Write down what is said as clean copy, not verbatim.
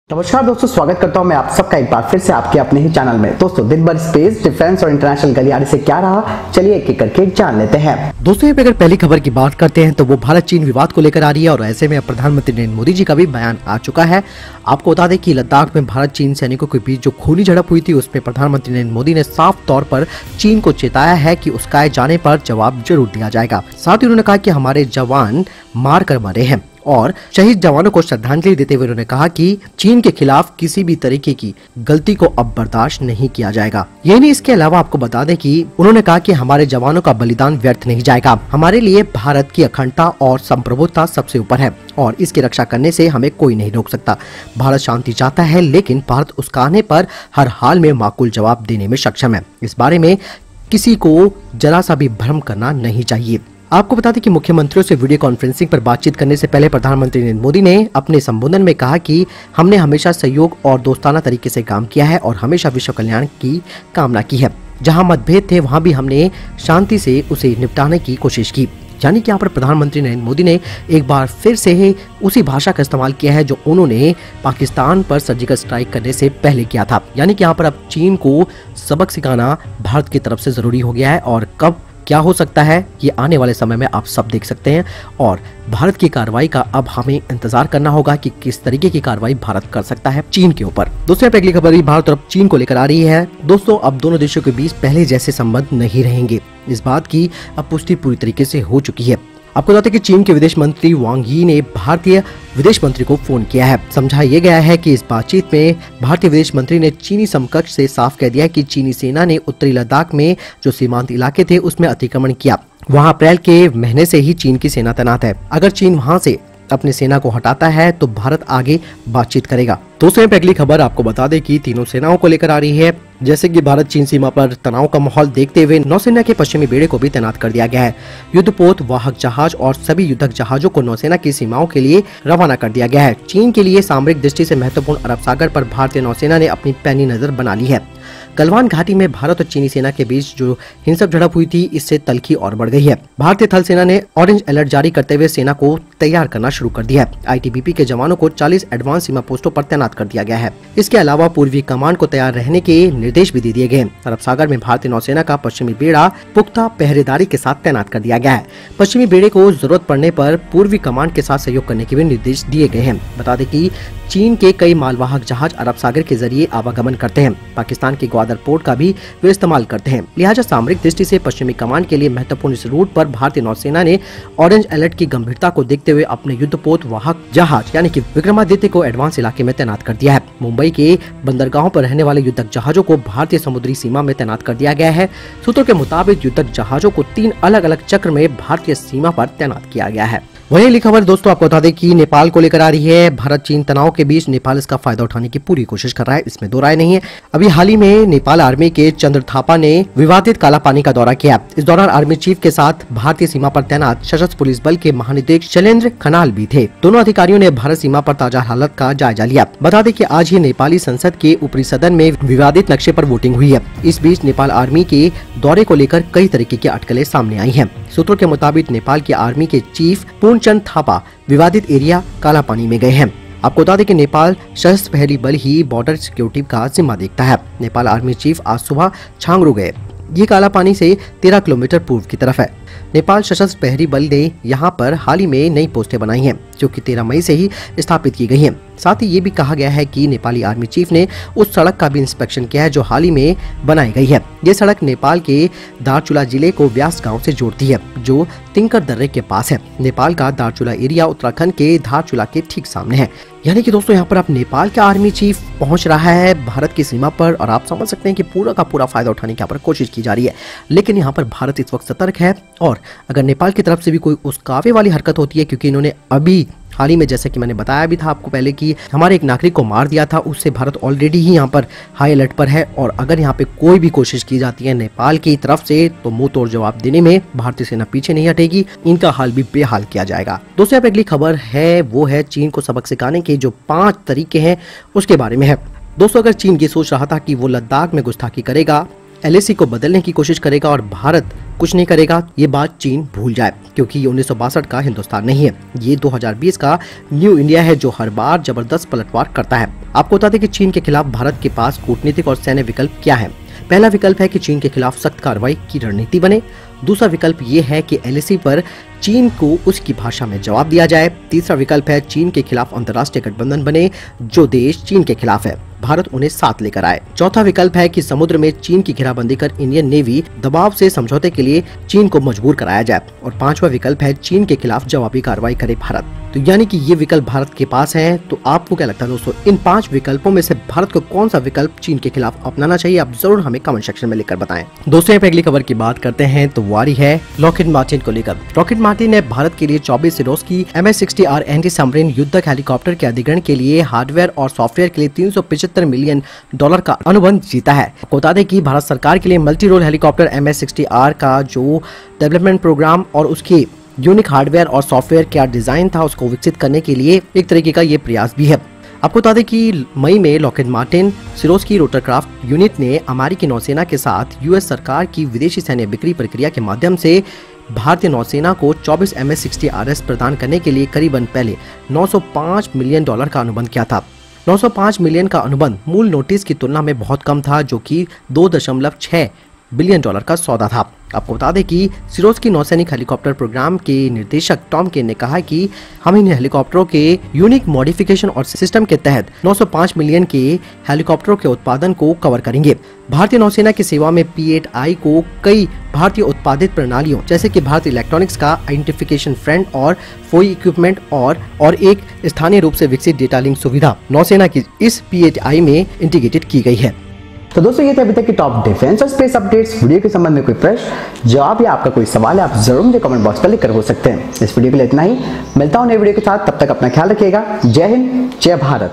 नमस्कार दोस्तों, स्वागत करता हूं मैं आप सबका एक बार फिर से आपके अपने ही चैनल में। दोस्तों, दिन भर स्पेस, डिफेंस और इंटरनेशनल गलियारे से क्या रहा, चलिए एक एक करके जान लेते हैं। दोस्तों, यहाँ पे अगर पहली खबर की बात करते हैं तो वो भारत चीन विवाद को लेकर आ रही है और ऐसे में प्रधानमंत्री नरेंद्र मोदी जी का भी बयान आ चुका है। आपको बता दें कि लद्दाख में भारत चीन सैनिकों के बीच जो खूनी झड़प हुई थी उसमें प्रधानमंत्री नरेंद्र मोदी ने साफ तौर पर चीन को चेताया है कि उसका आए जाने पर जवाब जरूर दिया जाएगा। साथ ही उन्होंने कहा कि हमारे जवान मार कर मरे हैं और शहीद जवानों को श्रद्धांजलि देते हुए उन्होंने कहा कि चीन के खिलाफ किसी भी तरीके की गलती को अब बर्दाश्त नहीं किया जाएगा। ये नहीं, इसके अलावा आपको बता दें कि उन्होंने कहा कि हमारे जवानों का बलिदान व्यर्थ नहीं जाएगा। हमारे लिए भारत की अखंडता और संप्रभुता सबसे ऊपर है और इसकी रक्षा करने से हमें कोई नहीं रोक सकता। भारत शांति चाहता है, लेकिन भारत उसका आने पर हर हाल में माकूल जवाब देने में सक्षम है। इस बारे में किसी को जरा सा भी भ्रम करना नहीं चाहिए। आपको बता दें कि मुख्यमंत्रियों से वीडियो कॉन्फ्रेंसिंग पर बातचीत करने से पहले प्रधानमंत्री नरेंद्र मोदी ने अपने संबोधन में कहा कि हमने हमेशा सहयोग और दोस्ताना तरीके से काम किया है और हमेशा विश्व कल्याण की कामना की है। जहां मतभेद थे वहां भी हमने शांति से उसे निपटाने की कोशिश की। यानी कि यहाँ पर प्रधानमंत्री नरेंद्र मोदी ने एक बार फिर से उसी भाषा का इस्तेमाल किया है जो उन्होंने पाकिस्तान पर सर्जिकल स्ट्राइक करने से पहले किया था। यानी कि यहाँ पर अब चीन को सबक सिखाना भारत की तरफ से जरूरी हो गया है और कब क्या हो सकता है ये आने वाले समय में आप सब देख सकते हैं और भारत की कार्रवाई का अब हमें इंतजार करना होगा कि किस तरीके की कार्रवाई भारत कर सकता है चीन के ऊपर। दोस्तों, अगली खबर भारत और चीन को लेकर आ रही है। दोस्तों, अब दोनों देशों के बीच पहले जैसे संबंध नहीं रहेंगे, इस बात की अब पुष्टि पूरी तरीके से हो चुकी है। आपको बता दें कि चीन के विदेश मंत्री वांग यी ने भारतीय विदेश मंत्री को फोन किया है। समझाया गया है कि इस बातचीत में भारतीय विदेश मंत्री ने चीनी समकक्ष से साफ कह दिया कि चीनी सेना ने उत्तरी लद्दाख में जो सीमांत इलाके थे उसमें अतिक्रमण किया। वहां अप्रैल के महीने से ही चीन की सेना तैनात है। अगर चीन वहां से अपनी सेना को हटाता है तो भारत आगे बातचीत करेगा। दोस्तों, पहली खबर आपको बता दें कि तीनों सेनाओं को लेकर आ रही है। जैसे कि भारत चीन सीमा पर तनाव का माहौल देखते हुए नौसेना के पश्चिमी बेड़े को भी तैनात कर दिया गया है। युद्धपोत, वाहक जहाज और सभी युद्धक जहाजों को नौसेना की सीमाओं के लिए रवाना कर दिया गया है। चीन के लिए सामरिक दृष्टि से महत्वपूर्ण अरब सागर पर भारतीय नौसेना ने अपनी पैनी नजर बना ली है। गलवान घाटी में भारत और चीनी सेना के बीच जो हिंसक झड़प हुई थी इससे तल्खी और बढ़ गई है। भारतीय थल सेना ने ऑरेंज अलर्ट जारी करते हुए सेना को तैयार करना शुरू कर दिया है। आईटीबीपी के जवानों को 40 एडवांस सीमा पोस्टों पर तैनात कर दिया गया है। इसके अलावा पूर्वी कमान को तैयार रहने के निर्देश भी दे दिए गए हैं। अरब सागर में भारतीय नौसेना का पश्चिमी बेड़ा पुख्ता पहरेदारी के साथ तैनात कर दिया गया है। पश्चिमी बेड़े को जरूरत पड़ने पर पूर्वी कमान के साथ सहयोग करने के भी निर्देश दिए गए हैं। बता दें कि चीन के कई मालवाहक जहाज अरब सागर के जरिए आवागमन करते हैं। पाकिस्तान के ग्वादर पोर्ट का भी वे इस्तेमाल करते हैं। लिहाजा सामरिक दृष्टि से पश्चिमी कमान के लिए महत्वपूर्ण इस रूट पर भारतीय नौसेना ने ऑरेंज अलर्ट की गंभीरता को देखते हुए अपने युद्धपोत वाहक जहाज यानी कि विक्रमादित्य को एडवांस इलाके में तैनात कर दिया है। मुंबई के बंदरगाहों पर रहने वाले युद्धक जहाजों को भारतीय समुद्री सीमा में तैनात कर दिया गया है। सूत्रों के मुताबिक युद्धक जहाजों को 3 अलग अलग चक्र में भारतीय सीमा पर तैनात किया गया है। वहीं अगली खबर दोस्तों आपको बता दें कि नेपाल को लेकर आ रही है। भारत चीन तनाव के बीच नेपाल इसका फायदा उठाने की पूरी कोशिश कर रहा है, इसमें दो राय नहीं है। अभी हाल ही में नेपाल आर्मी के चंद्र थापा ने विवादित काला पानी का दौरा किया। इस दौरान आर्मी चीफ के साथ भारतीय सीमा पर तैनात सशस्त्र पुलिस बल के महानिदेशक शैलेंद्र खनाल भी थे। दोनों अधिकारियों ने भारत सीमा पर ताजा हालत का जायजा लिया। बता दें कि आज ही नेपाली संसद के ऊपरी सदन में विवादित नक्शे पर वोटिंग हुई है। इस बीच नेपाल आर्मी के दौरे को लेकर कई तरीके की अटकलें सामने आई हैं। सूत्रों के मुताबिक नेपाल की आर्मी के चीफ पूर्णचंद थापा विवादित एरिया काला पानी में गए हैं। आपको बता दें कि नेपाल सशस्त्र प्रहरी बल ही बॉर्डर सिक्योरिटी का जिम्मा देखता है। नेपाल आर्मी चीफ आज सुबह छांगरू गए। ये काला पानी से 13 किलोमीटर पूर्व की तरफ है। नेपाल सशस्त्र प्रहरी बल ने यहाँ पर हाल ही में नई पोस्टें बनाई हैं जो कि 13 मई से ही स्थापित की गई हैं। साथ ही ये भी कहा गया है कि नेपाली आर्मी चीफ ने उस सड़क का भी इंस्पेक्शन किया है जो हाल ही में बनाई गई है। ये सड़क नेपाल के दारचुला जिले को व्यास गांव से जोड़ती है जो तिंकर दर्रे के पास है। नेपाल का दारचुला एरिया उत्तराखंड के धारचुला के ठीक सामने है। यानी कि दोस्तों यहाँ पर अब नेपाल का आर्मी चीफ पहुंच रहा है भारत की सीमा पर और आप समझ सकते हैं कि पूरा का पूरा फायदा उठाने की यहाँ पर कोशिश की जा रही है। लेकिन यहाँ पर भारत इस वक्त सतर्क है और अगर नेपाल की तरफ से भी कोई उस्कावे वाली हरकत होती है, क्योंकि इन्होंने अभी हाल ही में जैसे कि मैंने बताया भी था आपको पहले कि हमारे एक नागरिक को मार दिया था, उससे भारत ऑलरेडी ही यहाँ पर हाई अलर्ट पर है और अगर यहाँ पे कोई भी कोशिश की जाती है नेपाल की तरफ से तो मुंह तोड़ जवाब देने में भारतीय सेना पीछे नहीं हटेगी, इनका हाल भी बेहाल किया जाएगा। दोस्तों, यहाँ पे अगली खबर है वो है चीन को सबक सिखाने के जो 5 तरीके हैं उसके बारे में है। दोस्तों, अगर चीन ये सोच रहा था कि वो लद्दाख में गुस्ताखी करेगा LAC को बदलने की कोशिश करेगा और भारत कुछ नहीं करेगा, ये बात चीन भूल जाए, क्योंकि ये 1962 का हिंदुस्तान नहीं है, ये 2020 का न्यू इंडिया है जो हर बार जबरदस्त पलटवार करता है। आपको बता दें कि चीन के खिलाफ भारत के पास कूटनीतिक और सैन्य विकल्प क्या है। पहला विकल्प है कि चीन के खिलाफ सख्त कार्रवाई की रणनीति बने। दूसरा विकल्प ये है कि LAC पर चीन को उसकी भाषा में जवाब दिया जाए। तीसरा विकल्प है चीन के खिलाफ अंतर्राष्ट्रीय गठबंधन बने जो देश चीन के खिलाफ है, भारत उन्हें साथ लेकर आए। चौथा विकल्प है कि समुद्र में चीन की घेराबंदी कर इंडियन नेवी दबाव से समझौते के लिए चीन को मजबूर कराया जाए। और पांचवा विकल्प है चीन के खिलाफ जवाबी कार्रवाई करे भारत। तो यानी कि ये विकल्प भारत के पास हैं। तो आपको क्या लगता है दोस्तों, इन 5 विकल्पों में से भारत को कौन सा विकल्प चीन के खिलाफ अपनाना चाहिए? आप जरूर हमें कमेंट सेक्शन में लिखकर बताएं। दोस्तों, अगली खबर की बात करते हैं तो वारी है लॉकहीड मार्टिन को लेकर। लॉकहीड मार्टिन ने भारत के लिए 24 सिरोस्की MS-60R एंटी सबमरीन युद्धक हेलीकॉप्टर के अधिग्रहण के लिए हार्डवेयर और सॉफ्टवेयर के लिए $375 मिलियन का अनुबंध जीता है। आपको बता दें कि भारत सरकार के लिए मल्टी रोल हेलीकॉप्टर MS-60R का जो डेवलपमेंट प्रोग्राम और उसकी यूनिक हार्डवेयर और सॉफ्टवेयर क्या डिजाइन था उसको विकसित करने के लिए एक तरीके का ये प्रयास भी है। आपको बता दें कि मई में Lockheed Martin Swarovski rotorcraft unit ने अमेरिकी नौसेना के साथ US सरकार की विदेशी सैन्य बिक्री प्रक्रिया के माध्यम से भारतीय नौसेना को 24 MS-60RS प्रदान करने के लिए करीबन पहले $905 मिलियन का अनुबंध किया था। 905 मिलियन का अनुबंध मूल नोटिस की तुलना में बहुत कम था, जो कि $2.6 बिलियन का सौदा था। आपको बता दें कि सिरोस्की नौसैनिक हेलीकॉप्टर प्रोग्राम के निर्देशक टॉम केन ने कहा कि हम इन हेलीकॉप्टरों के यूनिक मॉडिफिकेशन और सिस्टम के तहत 905 मिलियन के हेलीकॉप्टरों के उत्पादन को कवर करेंगे। भारतीय नौसेना की सेवा में P-8I को कई भारतीय उत्पादित प्रणालियों जैसे कि भारतीय इलेक्ट्रॉनिक्स का आइडेंटिफिकेशन फ्रंट और फोई इक्विपमेंट और एक स्थानीय रूप से विकसित डेटा लिंक सुविधा नौसेना की इस P-8I में इंटीग्रेटेड की गई है। तो दोस्तों, ये थे अभी तक की टॉप डिफेंस और स्पेस अपडेट्स। वीडियो के संबंध में कोई प्रश्न, जवाब या आपका कोई सवाल है, आप जरूर मुझे कमेंट बॉक्स पर लिखकर हो सकते हैं। इस वीडियो के लिए इतना ही, मिलता हूं नई वीडियो के साथ, तब तक अपना ख्याल रखिएगा। जय हिंद, जय भारत।